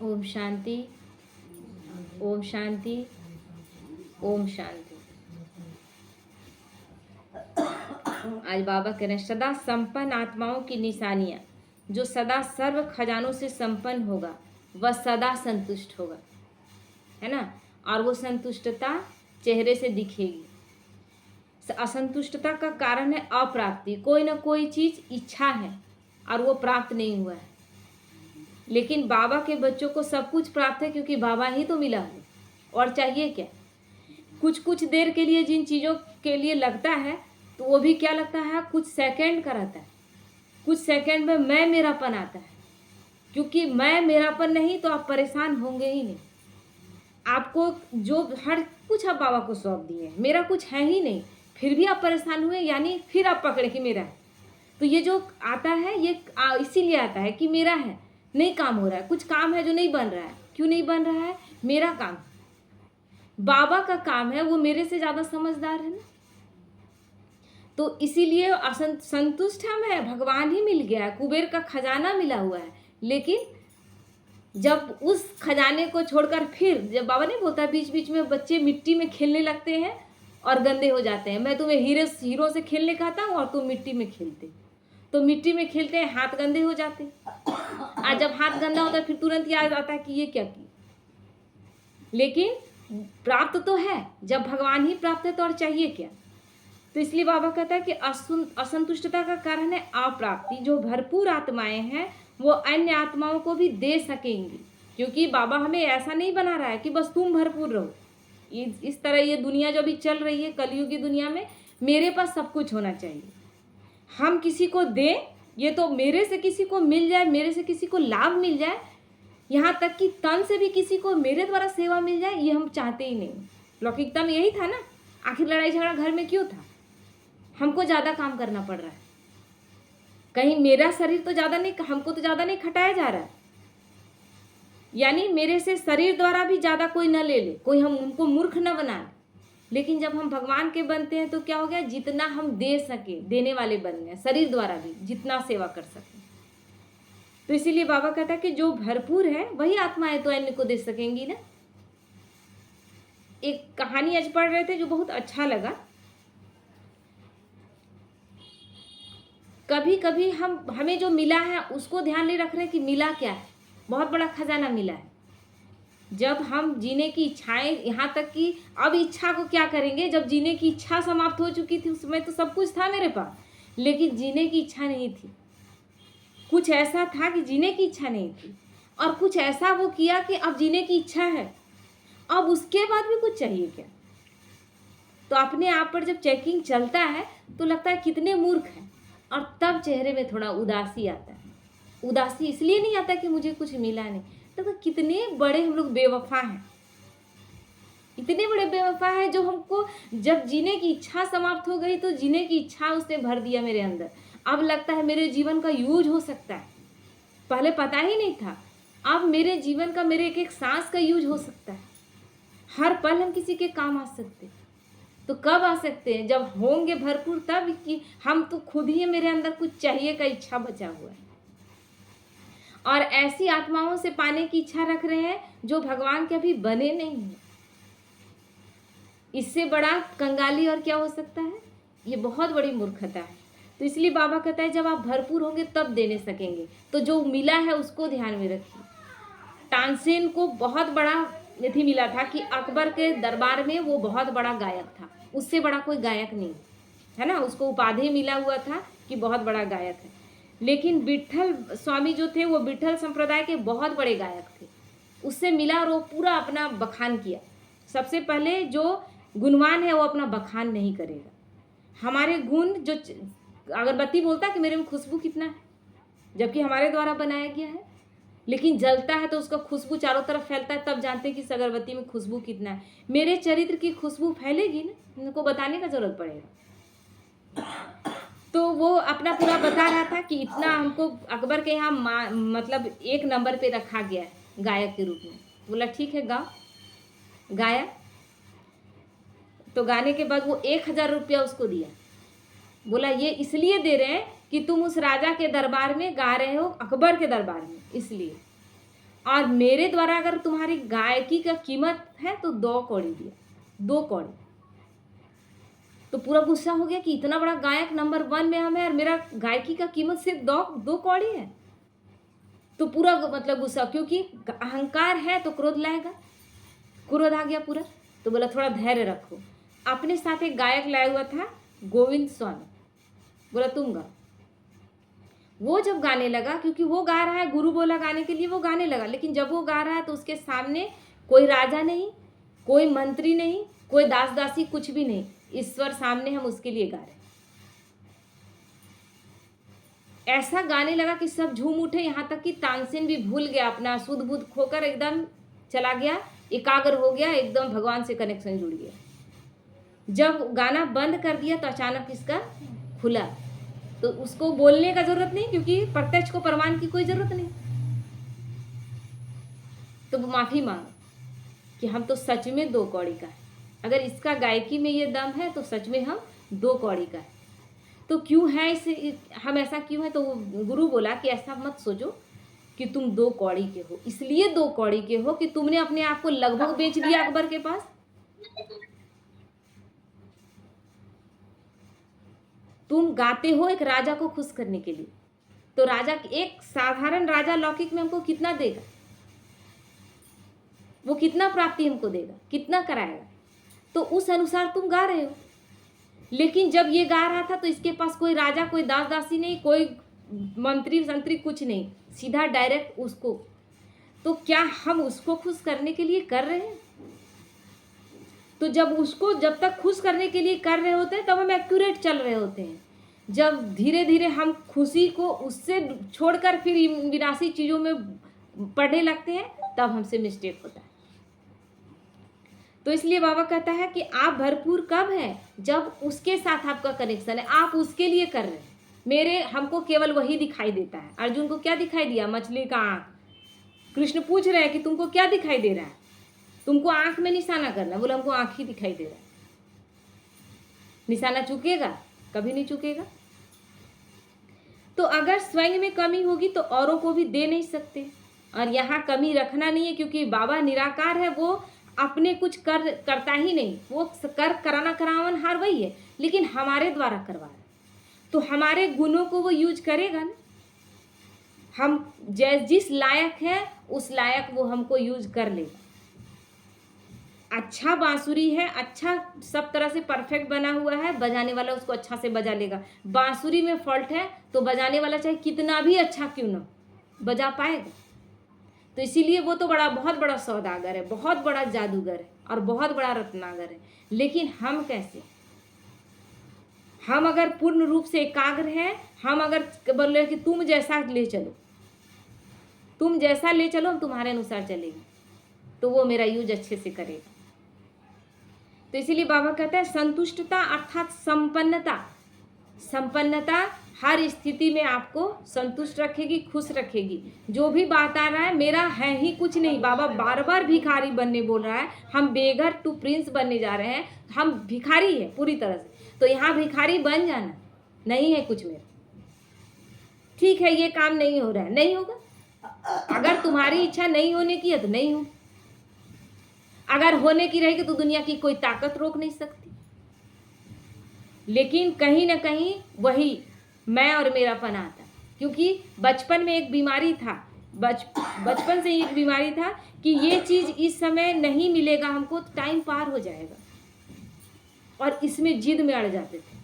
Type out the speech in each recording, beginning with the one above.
ओम शांति, ओम शांति, ओम शांति। आज बाबा कह रहे हैं सदा संपन्न आत्माओं की निशानियां, जो सदा सर्व खजानों से संपन्न होगा वह सदा संतुष्ट होगा, है ना। और वो संतुष्टता चेहरे से दिखेगी। असंतुष्टता का कारण है अप्राप्ति। कोई ना कोई चीज इच्छा है और वो प्राप्त नहीं हुआ है। लेकिन बाबा के बच्चों को सब कुछ प्राप्त है, क्योंकि बाबा ही तो मिला है। और चाहिए क्या? कुछ कुछ देर के लिए जिन चीज़ों के लिए लगता है, तो वो भी क्या लगता है, कुछ सेकंड का रहता है। कुछ सेकंड में मैं मेरापन आता है, क्योंकि मैं मेरापन नहीं तो आप परेशान होंगे ही नहीं। आपको जो हर कुछ आप बाबा को सौंप दिए, मेरा कुछ है ही नहीं, फिर भी आप परेशान हुए, यानी फिर आप पकड़े कि मेरा है। तो ये जो आता है ये इसीलिए आता है कि मेरा है, नहीं काम हो रहा है, कुछ काम है जो नहीं बन रहा है। क्यों नहीं बन रहा है? मेरा काम। बाबा का काम है, वो मेरे से ज़्यादा समझदार है ना। तो इसीलिए संतुष्ट हम है, भगवान ही मिल गया है, कुबेर का खजाना मिला हुआ है। लेकिन जब उस खजाने को छोड़कर फिर, जब बाबा नहीं बोलता बीच बीच में बच्चे मिट्टी में खेलने लगते हैं और गंदे हो जाते हैं, मैं तुम्हें हीरो से खेलने कहता हूँ और तुम मिट्टी में खेलते, तो मिट्टी में खेलते हैं, हाथ गंदे हो जाते हैं। और जब हाथ गंदा होता है फिर तुरंत याद आता है कि ये क्या किया। लेकिन प्राप्त तो है, जब भगवान ही प्राप्त है तो और चाहिए क्या। तो इसलिए बाबा कहता है कि असंतुष्टता का कारण है अप्राप्ति। जो भरपूर आत्माएं हैं वो अन्य आत्माओं को भी दे सकेंगी, क्योंकि बाबा हमें ऐसा नहीं बना रहा है कि बस तुम भरपूर रहो। इस तरह ये दुनिया जो भी चल रही है, कलयुगी दुनिया में, मेरे पास सब कुछ होना चाहिए, हम किसी को दें, ये तो मेरे से किसी को मिल जाए, मेरे से किसी को लाभ मिल जाए, यहाँ तक कि तन से भी किसी को मेरे द्वारा सेवा मिल जाए, ये हम चाहते ही नहीं। लौकिकता में यही था ना, आखिर लड़ाई झगड़ा घर में क्यों था? हमको ज़्यादा काम करना पड़ रहा है, कहीं मेरा शरीर तो ज़्यादा नहीं, हमको तो ज़्यादा नहीं खटाया जा रहा है, यानी मेरे से शरीर द्वारा भी ज़्यादा कोई न ले ले, कोई हमको मूर्ख न बना ले। लेकिन जब हम भगवान के बनते हैं तो क्या हो गया, जितना हम दे सके देने वाले बन गए, शरीर द्वारा भी जितना सेवा कर सके। तो इसीलिए बाबा कहता है कि जो भरपूर है वही आत्माएं तो अन्य को दे सकेंगी ना। एक कहानी आज पढ़ रहे थे जो बहुत अच्छा लगा। कभी कभी हमें जो मिला है उसको ध्यान नहीं रख रहे कि मिला क्या है, बहुत बड़ा खजाना मिला है। जब हम जीने की इच्छाएं, यहाँ तक कि अब इच्छा को क्या करेंगे, जब जीने की इच्छा समाप्त हो चुकी थी, उसमें तो सब कुछ था मेरे पास, लेकिन जीने की इच्छा नहीं थी। कुछ ऐसा था कि जीने की इच्छा नहीं थी, और कुछ ऐसा वो किया कि अब जीने की इच्छा है, अब उसके बाद भी कुछ चाहिए क्या। तो अपने आप पर जब चेकिंग चलता है तो लगता है कितने मूर्ख हैं, और तब चेहरे में थोड़ा उदासी आता है। उदासी इसलिए नहीं आता कि मुझे कुछ मिला नहीं, तो कितने बड़े हम लोग बेवफा हैं, इतने बड़े बेवफा है जो हमको जब जीने की इच्छा समाप्त हो गई तो जीने की इच्छा उसने भर दिया मेरे अंदर। अब लगता है मेरे जीवन का यूज हो सकता है, पहले पता ही नहीं था, अब मेरे जीवन का, मेरे एक एक सांस का यूज हो सकता है। हर पल हम किसी के काम आ सकते हैं। तो कब आ सकते हैं? जब होंगे भरपूर, तब कि हम तो खुद ही, मेरे अंदर कुछ चाहिए का इच्छा बचा हुआ है, और ऐसी आत्माओं से पाने की इच्छा रख रहे हैं जो भगवान के अभी बने नहीं हैं। इससे बड़ा कंगाली और क्या हो सकता है? ये बहुत बड़ी मूर्खता है। तो इसलिए बाबा कहता है जब आप भरपूर होंगे तब देने सकेंगे। तो जो मिला है उसको ध्यान में रखिए। तानसेन को बहुत बड़ा निधि मिला था कि अकबर के दरबार में वो बहुत बड़ा गायक था, उससे बड़ा कोई गायक नहीं है ना। उसको उपाधि मिला हुआ था कि बहुत बड़ा गायक है। लेकिन विट्ठल स्वामी जो थे वो विट्ठल संप्रदाय के बहुत बड़े गायक थे, उससे मिला और वो पूरा अपना बखान किया। सबसे पहले जो गुणवान है वो अपना बखान नहीं करेगा। हमारे गुण, जो अगरबत्ती बोलता है कि मेरे में खुशबू कितना है, जबकि हमारे द्वारा बनाया गया है, लेकिन जलता है तो उसका खुशबू चारों तरफ फैलता है, तब जानते हैं कि इस अगरबत्ती में खुशबू कितना है। मेरे चरित्र की खुशबू फैलेगी ना, उनको बताने का जरूरत पड़ेगा। तो वो अपना पूरा बता रहा था कि इतना हमको अकबर के यहाँ मतलब 1 नंबर पे रखा गया है गायक के रूप में। बोला ठीक है गाओ। गाया, तो गाने के बाद वो 1000 रुपया उसको दिया। बोला ये इसलिए दे रहे हैं कि तुम उस राजा के दरबार में गा रहे हो, अकबर के दरबार में, इसलिए। और मेरे द्वारा अगर तुम्हारी गायकी का कीमत है तो 2 कौड़ी दिया, 2 कौड़ी। तो पूरा गुस्सा हो गया कि इतना बड़ा गायक नंबर 1 में हम है और मेरा गायकी का कीमत सिर्फ 2 कौड़ी है। तो पूरा मतलब गुस्सा, क्योंकि अहंकार है तो क्रोध लाएगा, क्रोध आ गया पूरा। तो बोला थोड़ा धैर्य रखो। अपने साथ एक गायक लाया हुआ था गोविंद स्वामी, बोला तुम गाओ। वो जब गाने लगा, क्योंकि वो गा रहा है, गुरु बोला गाने के लिए, वो गाने लगा। लेकिन जब वो गा रहा है तो उसके सामने कोई राजा नहीं, कोई मंत्री नहीं, कोई दास दासी, कुछ भी नहीं, ईश्वर सामने, हम उसके लिए गा रहे हैं। ऐसा गाने लगा कि सब झूम उठे, यहाँ तक कि तानसेन भी भूल गया, अपना सुध बुध खोकर एकदम चला गया, एकाग्र हो गया, एकदम भगवान से कनेक्शन जुड़ गया। जब गाना बंद कर दिया तो अचानक इसका खुला। तो उसको बोलने का जरूरत नहीं, क्योंकि प्रत्यक्ष को प्रमाण की कोई जरूरत नहीं। तो वो माफी मांगा कि हम तो सच में 2 कौड़ी का है, अगर इसका गायकी में ये दम है तो सच में हम 2 कौड़ी का है। तो क्यों है इसे, हम ऐसा क्यों है? तो वो गुरु बोला कि ऐसा मत सोचो कि तुम 2 कौड़ी के हो, इसलिए 2 कौड़ी के हो कि तुमने अपने आप को लगभग बेच दिया अकबर के पास। तुम गाते हो एक राजा को खुश करने के लिए, तो राजा, एक साधारण राजा लौकिक में हमको कितना देगा? वो कितना प्राप्ति हमको देगा, कितना कराएगा? तो उस अनुसार तुम गा रहे हो। लेकिन जब ये गा रहा था तो इसके पास कोई राजा, कोई दास दासी नहीं, कोई मंत्री संतरी, कुछ नहीं, सीधा डायरेक्ट उसको। तो क्या हम उसको खुश करने के लिए कर रहे हैं? तो जब तक खुश करने के लिए कर रहे होते हैं तब हम एक्यूरेट चल रहे होते हैं। जब धीरे धीरे हम खुशी को उससे छोड़कर फिर विनाशी चीज़ों में पढ़ने लगते हैं, तब हमसे मिस्टेक होता है। तो इसलिए बाबा कहता है कि आप भरपूर कब हैं? जब उसके साथ आपका कनेक्शन है, आप उसके लिए कर रहे हैं। हमको केवल वही दिखाई देता है। अर्जुन को क्या दिखाई दिया? मछली का आँख। कृष्ण पूछ रहे हैं कि तुमको क्या दिखाई दे रहा है? तुमको आँख में निशाना करना। बोला हमको आँख ही दिखाई दे रहा है। निशाना चुकेगा? कभी नहीं चुकेगा। तो अगर स्वयं में कमी होगी तो औरों को भी दे नहीं सकते। और यहाँ कमी रखना नहीं है, क्योंकि बाबा निराकार है, वो अपने कुछ करता ही नहीं, वो कराना करावन हार वही है, लेकिन हमारे द्वारा करवा रहा है। तो हमारे गुणों को वो यूज करेगा ना। हम जिस लायक है उस लायक वो हमको यूज कर लेगा। अच्छा बांसुरी है, अच्छा सब तरह से परफेक्ट बना हुआ है, बजाने वाला उसको अच्छा से बजा लेगा। बांसुरी में फॉल्ट है तो बजाने वाला चाहे कितना भी अच्छा क्यों ना बजा पाएगा। तो इसीलिए वो तो बहुत बड़ा सौदागर है, बहुत बड़ा जादूगर है और बहुत बड़ा रत्नागर है। लेकिन हम कैसे? हम अगर पूर्ण रूप से एकाग्र हैं, हम अगर बोल रहे कि तुम जैसा ले चलो, तुम जैसा ले चलो, हम तुम्हारे अनुसार चलेंगे, तो वो मेरा यूज अच्छे से करेगा। तो इसीलिए बाबा कहता है संतुष्टता अर्थात संपन्नता। संपन्नता हर स्थिति में आपको संतुष्ट रखेगी, खुश रखेगी। जो भी बात आ रहा है, मेरा है ही कुछ नहीं। बाबा बार बार भिखारी बनने बोल रहा है, हम बेघर टू प्रिंस बनने जा रहे हैं, हम भिखारी है पूरी तरह से। तो यहाँ भिखारी बन जाना, नहीं है कुछ मेरा, ठीक है ये काम नहीं हो रहा है, नहीं होगा। अगर तुम्हारी इच्छा नहीं होने की है तो नहीं हो, अगर होने की रहेगी तो दुनिया की कोई ताकत रोक नहीं सकती। लेकिन कहीं ना कहीं वही मैं और मेरापन आता, क्योंकि बचपन में एक बीमारी था, बचपन से एक बीमारी था कि ये चीज़ इस समय नहीं मिलेगा हमको, तो टाइम पार हो जाएगा, और इसमें जिद में अड़ जाते थे।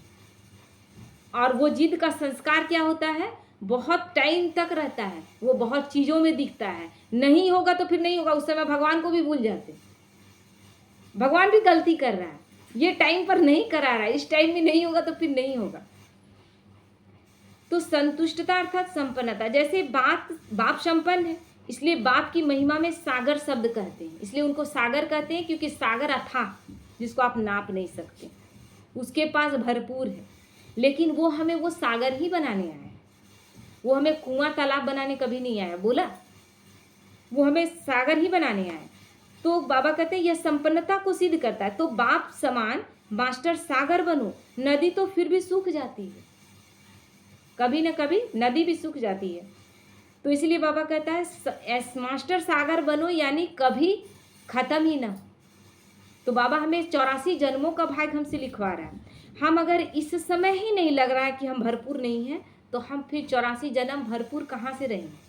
और वो जिद का संस्कार क्या होता है? बहुत टाइम तक रहता है, वो बहुत चीज़ों में दिखता है। नहीं होगा तो फिर नहीं होगा, उस समय भगवान को भी भूल जाते। भगवान भी गलती कर रहा है, ये टाइम पर नहीं करा रहा है, इस टाइम में नहीं होगा तो फिर नहीं होगा। तो संतुष्टता अर्थात संपन्नता। जैसे बाप संपन्न है, इसलिए बाप की महिमा में सागर शब्द कहते हैं। इसलिए उनको सागर कहते हैं, क्योंकि सागर अथाह, जिसको आप नाप नहीं सकते, उसके पास भरपूर है। लेकिन वो हमें वो सागर ही बनाने आया है, वो हमें कुआं तालाब बनाने कभी नहीं आया। बोला वो हमें सागर ही बनाने आया है। तो बाबा कहते हैं यह संपन्नता को सिद्ध करता है। तो बाप समान मास्टर सागर बनो। नदी तो फिर भी सूख जाती है, कभी न कभी नदी भी सूख जाती है। तो इसलिए बाबा कहता है मास्टर सागर बनो, यानी कभी ख़त्म ही ना। तो बाबा हमें 84 जन्मों का भाग हमसे लिखवा रहा है। हम अगर इस समय ही नहीं लग रहा है कि हम भरपूर नहीं हैं, तो हम फिर 84 जन्म भरपूर कहाँ से रहेंगे।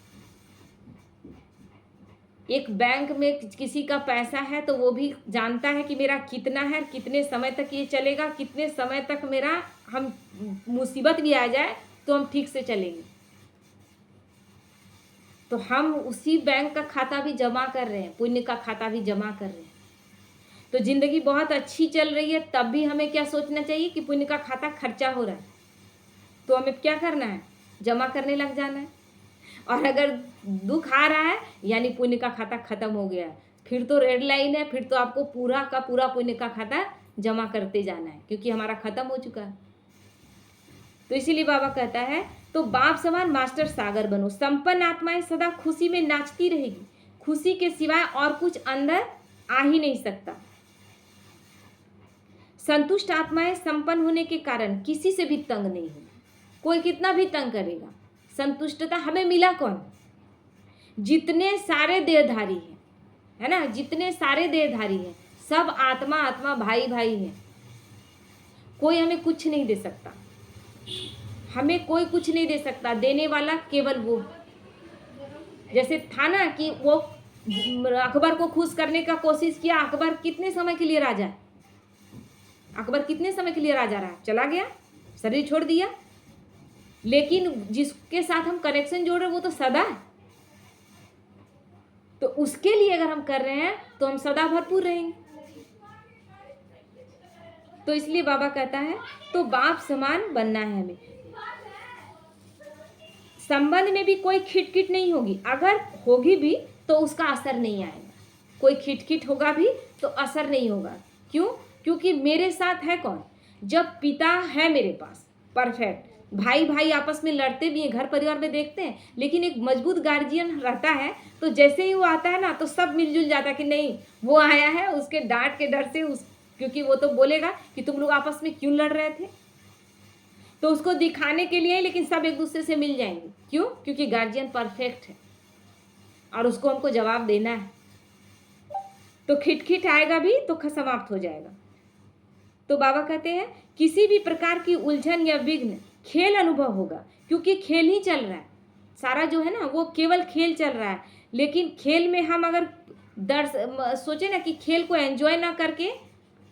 एक बैंक में किसी का पैसा है तो वो भी जानता है कि मेरा कितना है, कितने समय तक ये चलेगा, कितने समय तक मेरा हम मुसीबत भी आ जाए तो हम ठीक से चलेंगे। तो हम उसी बैंक का खाता भी जमा कर रहे हैं, पुण्य का खाता भी जमा कर रहे हैं। तो जिंदगी बहुत अच्छी चल रही है, तब भी हमें क्या सोचना चाहिए कि पुण्य का खाता खर्चा हो रहा है, तो हमें क्या करना है, जमा करने लग जाना है। और अगर दुख आ रहा है यानी पुण्य का खाता खत्म हो गया, फिर तो रेड लाइन है, फिर तो आपको पूरा का पूरा पुण्य का खाता जमा करते जाना है, क्योंकि हमारा खत्म हो चुका है। तो इसीलिए बाबा कहता है तो बाप समान मास्टर सागर बनो। संपन्न आत्माएं सदा खुशी में नाचती रहेगी, खुशी के सिवाय और कुछ अंदर आ ही नहीं सकता। संतुष्ट आत्माएं संपन्न होने के कारण किसी से भी तंग नहीं होगी, कोई कितना भी तंग करेगा। संतुष्टता हमें मिला कौन, जितने सारे देहधारी हैं, है ना, जितने सारे देहधारी हैं सब आत्मा आत्मा भाई भाई हैं। कोई हमें कुछ नहीं दे सकता, हमें कोई कुछ नहीं दे सकता, देने वाला केवल वो। जैसे था ना कि वो अकबर को खुश करने का कोशिश किया, अकबर कितने समय के लिए राजा है, अकबर कितने समय के लिए राजा रहा, चला गया, शरीर छोड़ दिया। लेकिन जिसके साथ हम कनेक्शन जोड़ रहे हैं वो तो सदा है, तो उसके लिए अगर हम कर रहे हैं तो हम सदा भरपूर रहेंगे। तो इसलिए बाबा कहता है तो बाप समान बनना है हमें। संबंध में भी कोई खिटखिट नहीं होगी, अगर होगी भी तो उसका असर नहीं आएगा। कोई खिटखिट होगा भी तो असर नहीं होगा। क्यों? क्योंकि मेरे साथ है कौन, जब पिता है मेरे पास परफेक्ट, भाई भाई आपस में लड़ते भी हैं, घर परिवार में देखते हैं, लेकिन एक मजबूत गार्जियन रहता है तो जैसे ही वो आता है ना तो सब मिलजुल जाता है कि नहीं वो आया है, उसके डांट के डर से क्योंकि वो तो बोलेगा कि तुम लोग आपस में क्यों लड़ रहे थे, तो उसको दिखाने के लिए, लेकिन सब एक दूसरे से मिल जाएंगे। क्यों? क्योंकि गार्जियन परफेक्ट है और उसको हमको जवाब देना है। तो खिटखिट आएगा भी तो समाप्त हो जाएगा। तो बाबा कहते हैं किसी भी प्रकार की उलझन या विघ्न खेल अनुभव होगा, क्योंकि खेल ही चल रहा है, सारा जो है ना वो केवल खेल चल रहा है। लेकिन खेल में हम अगर सोचे ना कि खेल को एंजॉय ना करके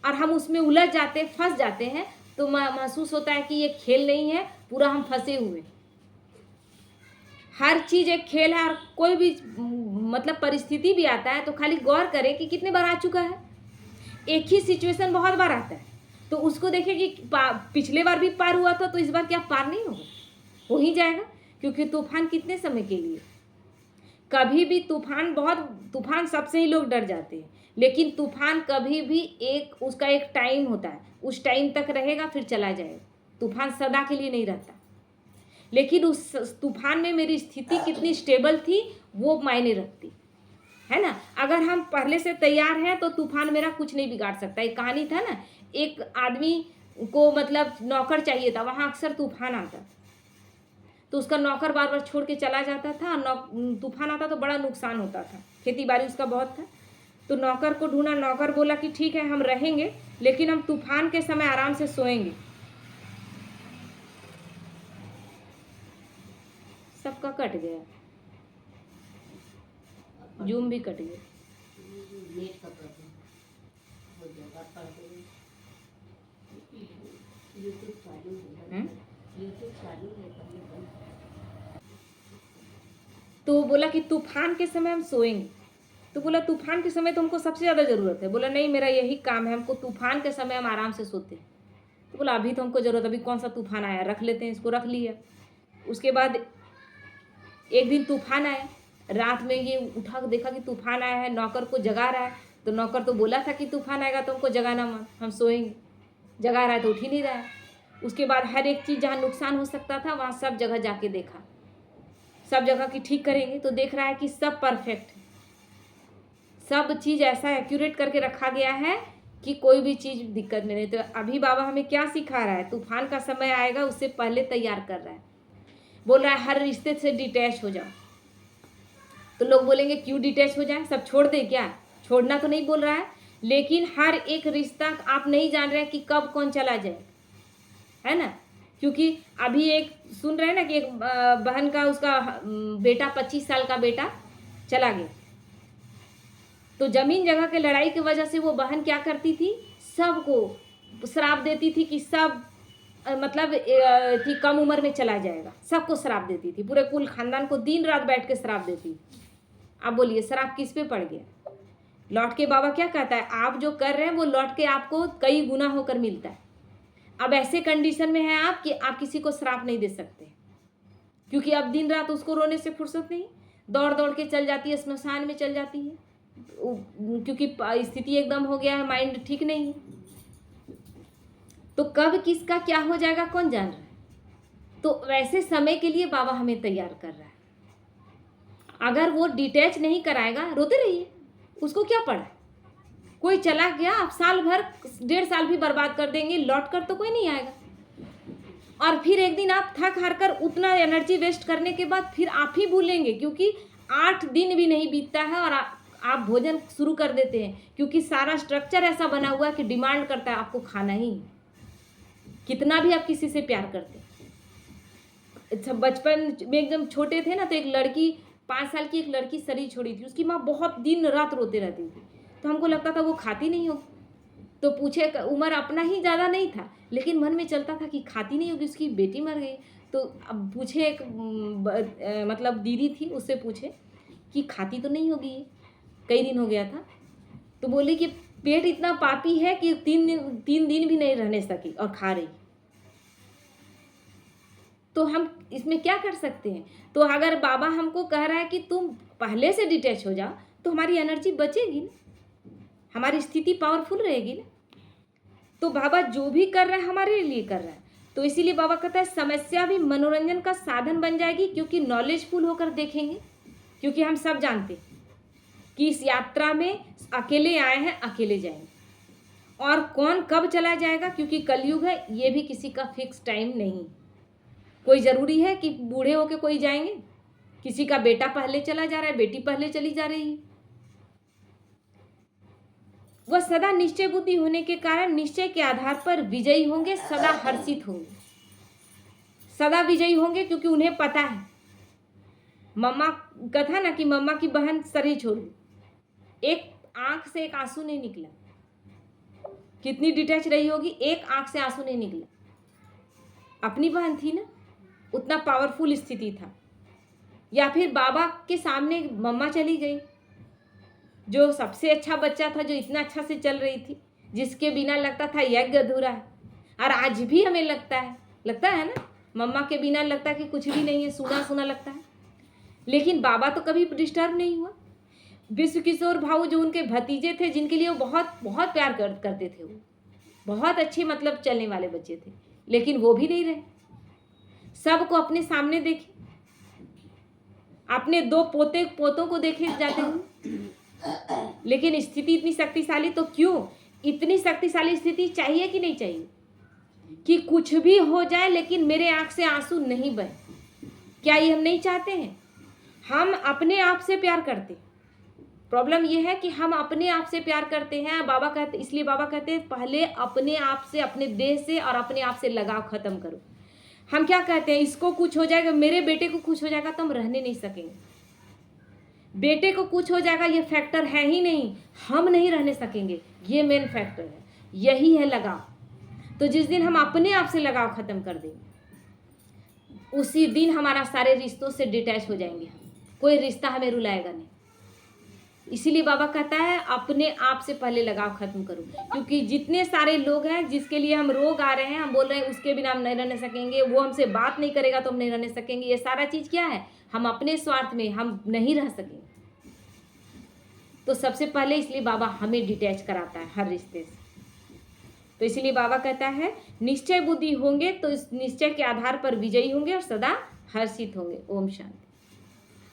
और हम उसमें उलझ जाते, फंस जाते हैं, तो महसूस होता है कि ये खेल नहीं है, पूरा हम फंसे हुए। हर चीज़ एक खेल है, और कोई भी मतलब परिस्थिति भी आता है तो खाली गौर करें कि कितने बार आ चुका है। एक ही सिचुएशन बहुत बार आता है तो उसको देखें कि पिछले बार भी पार हुआ था तो इस बार क्या पार नहीं होगा, हो ही जाएगा। क्योंकि तूफान कितने समय के लिए, कभी भी तूफान सबसे ही लोग डर जाते हैं, लेकिन तूफान कभी भी उसका एक टाइम होता है, उस टाइम तक रहेगा फिर चला जाएगा। तूफान सदा के लिए नहीं रहता। लेकिन उस तूफान में मेरी स्थिति कितनी स्टेबल थी वो मायने रखती है ना। अगर हम पहले से तैयार हैं तो तूफान मेरा कुछ नहीं बिगाड़ सकता। एक कहानी था ना, एक आदमी को मतलब नौकर चाहिए था, वहाँ अक्सर तूफान आता, तो उसका नौकर बार बार छोड़ के चला जाता था, तूफान आता तो बड़ा नुकसान होता था, खेती बाड़ी उसका बहुत था। तो नौकर को ढूंढा, नौकर बोला कि ठीक है हम रहेंगे, लेकिन हम तूफान के समय आराम से सोएंगे। सबका कट गया, जूम भी कट गया। तो बोला कि तूफान के समय हम सोएंगे। तो बोला तूफान के समय तो हमको सबसे ज़्यादा ज़रूरत है। बोला नहीं, मेरा यही काम है, हमको तूफान के समय हम आराम से सोते हैं। तो बोला अभी तो हमको ज़रूरत, अभी कौन सा तूफान आया, रख लेते हैं इसको। रख लिया। उसके बाद एक दिन तूफान आया, रात में ये उठा देखा कि तूफान आया है, नौकर को जगा रहा है। तो नौकर तो बोला था कि तूफान आएगा तो हमको जगाना मत, हम सोएंगे। जगा रहा है तो उठ ही नहीं रहा है। उसके बाद हर एक चीज़ जहाँ नुकसान हो सकता था वहाँ सब जगह जाके देखा, सब जगह की ठीक करेंगे, तो देख रहा है कि सब परफेक्ट है, सब चीज़ ऐसा एक्यूरेट करके रखा गया है कि कोई भी चीज़ दिक्कत नहीं। तो अभी बाबा हमें क्या सिखा रहा है, तूफान का समय आएगा उससे पहले तैयार कर रहा है। बोल रहा है हर रिश्ते से डिटैच हो जाओ, तो लोग बोलेंगे क्यों डिटैच हो जाए, सब छोड़ दे क्या? छोड़ना तो नहीं बोल रहा है, लेकिन हर एक रिश्ता आप नहीं जान रहे कि कब कौन चला जाए, है ना? क्योंकि अभी एक सुन रहे हैं ना कि एक बहन का उसका बेटा 25 साल का बेटा चला गया। तो ज़मीन जगह की लड़ाई की वजह से वो बहन क्या करती थी, सबको श्राप देती थी कि सब मतलब कि कम उम्र में चला जाएगा, सबको श्राप देती थी, पूरे कुल खानदान को दिन रात बैठ के श्राप देती थी। अब बोलिए श्राप किस पे पड़ गया? लौट के बाबा क्या कहता है, आप जो कर रहे हैं वो लौट के आपको कई गुना होकर मिलता है। अब ऐसे कंडीशन में है आप कि आप किसी को श्राप नहीं दे सकते, क्योंकि अब दिन रात उसको रोने से फुर्सत नहीं, दौड़ दौड़ के चल जाती है, स्मशान में चल जाती है, क्योंकि स्थिति एकदम हो गया है, माइंड ठीक नहीं है। तो कब किसका क्या हो जाएगा कौन जान रहा है? तो वैसे समय के लिए बाबा हमें तैयार कर रहा है। अगर वो डिटैच नहीं कराएगा, रोते रहिए, उसको क्या पड़ा? कोई चला गया, आप साल भर 1.5 साल भी बर्बाद कर देंगे, लौट कर तो कोई नहीं आएगा। और फिर एक दिन आप थक हार कर उतना एनर्जी वेस्ट करने के बाद फिर आप ही भूलेंगे, क्योंकि 8 दिन भी नहीं बीतता है और आप भोजन शुरू कर देते हैं, क्योंकि सारा स्ट्रक्चर ऐसा बना हुआ है कि डिमांड करता है आपको खाना ही। कितना भी आप किसी से प्यार करते हैं। बचपन में एकदम छोटे थे ना, तो एक लड़की 5 साल की एक लड़की शरीर छोड़ी थी, उसकी माँ बहुत दिन रात रोते रहती थी, तो हमको लगता था वो खाती नहीं होगी। तो पूछे, उम्र अपना ही ज़्यादा नहीं था, लेकिन मन में चलता था कि खाती नहीं होगी, उसकी बेटी मर गई। तो अब पूछे एक मतलब दीदी थी, उससे पूछे कि खाती तो नहीं होगी, कई दिन हो गया था। तो बोली कि पेट इतना पापी है कि 3 दिन भी नहीं रहने सकी और खा रही। तो हम इसमें क्या कर सकते हैं? तो अगर बाबा हमको कह रहा है कि तुम पहले से डिटैच हो जाओ, तो हमारी एनर्जी बचेगी ना, हमारी स्थिति पावरफुल रहेगी ना। तो बाबा जो भी कर रहा है हमारे लिए कर रहा है। तो इसीलिए बाबा कहता है समस्या भी मनोरंजन का साधन बन जाएगी, क्योंकि नॉलेजफुल होकर देखेंगे। क्योंकि हम सब जानते हैं कि इस यात्रा में अकेले आए हैं, अकेले जाएंगे, और कौन कब चला जाएगा, क्योंकि कलयुग है, ये भी किसी का फिक्स टाइम नहीं। कोई ज़रूरी है कि बूढ़े होके कोई जाएंगे? किसी का बेटा पहले चला जा रहा है, बेटी पहले चली जा रही है। वह सदा निश्चय बुद्धि होने के कारण निश्चय के आधार पर विजयी होंगे, सदा हर्षित होंगे, सदा विजयी होंगे, क्योंकि उन्हें पता है। मम्मा का था ना कि मम्मा की बहन शरीर छोड़ी, एक आंख से एक आंसू नहीं निकला। कितनी डिटैच रही होगी, एक आंख से आंसू नहीं निकला। अपनी बहन थी ना, उतना पावरफुल स्थिति था। या फिर बाबा के सामने मम्मा चली गई, जो सबसे अच्छा बच्चा था, जो इतना अच्छा से चल रही थी, जिसके बिना लगता था यज्ञ अधूरा है। और आज भी हमें लगता है ना, मम्मा के बिना लगता है कि कुछ भी नहीं है, सूना सूना लगता है। लेकिन बाबा तो कभी डिस्टर्ब नहीं हुआ। विश्व किशोर भाऊ जो उनके भतीजे थे, जिनके लिए वो बहुत बहुत प्यार करते थे, वो बहुत अच्छे मतलब चलने वाले बच्चे थे, लेकिन वो भी नहीं रहे। सबको अपने सामने देखे, अपने 2 पोतों को देखे जाते हुए। लेकिन स्थिति इतनी शक्तिशाली, तो क्यों इतनी शक्तिशाली स्थिति चाहिए कि नहीं चाहिए कि कुछ भी हो जाए लेकिन मेरे आंख से आंसू नहीं बहे? क्या ये हम नहीं चाहते हैं? हम अपने आप से प्यार करते हैं। प्रॉब्लम ये है कि हम अपने आप से प्यार करते हैं। बाबा कहते, इसलिए बाबा कहते हैं पहले अपने आप से, अपने देह से और अपने आप से लगाव खत्म करो। हम क्या कहते हैं, इसको कुछ हो जाएगा, मेरे बेटे को कुछ हो जाएगा तो हम रहने नहीं सकेंगे। बेटे को कुछ हो जाएगा, ये फैक्टर है ही नहीं, हम नहीं रहने सकेंगे, ये मेन फैक्टर है, यही है लगाव। तो जिस दिन हम अपने आप से लगाव खत्म कर देंगे, उसी दिन हमारा सारे रिश्तों से डिटैच हो जाएंगे। कोई रिश्ता हमें रुलाएगा नहीं। इसीलिए बाबा कहता है अपने आप से पहले लगाव खत्म करो, क्योंकि जितने सारे लोग हैं जिसके लिए हम रोग आ रहे हैं, हम बोल रहे हैं उसके बिना हम नहीं रहने सकेंगे, वो हमसे बात नहीं करेगा तो हम नहीं रहने सकेंगे, ये सारा चीज़ क्या है? हम अपने स्वार्थ में हम नहीं रह सकेंगे। तो सबसे पहले इसलिए बाबा हमें डिटैच कराता है हर रिश्ते से। तो इसीलिए बाबा कहता है निश्चय बुद्धि होंगे तो इस निश्चय के आधार पर विजयी होंगे और सदा हर्षित होंगे। ओम शांति।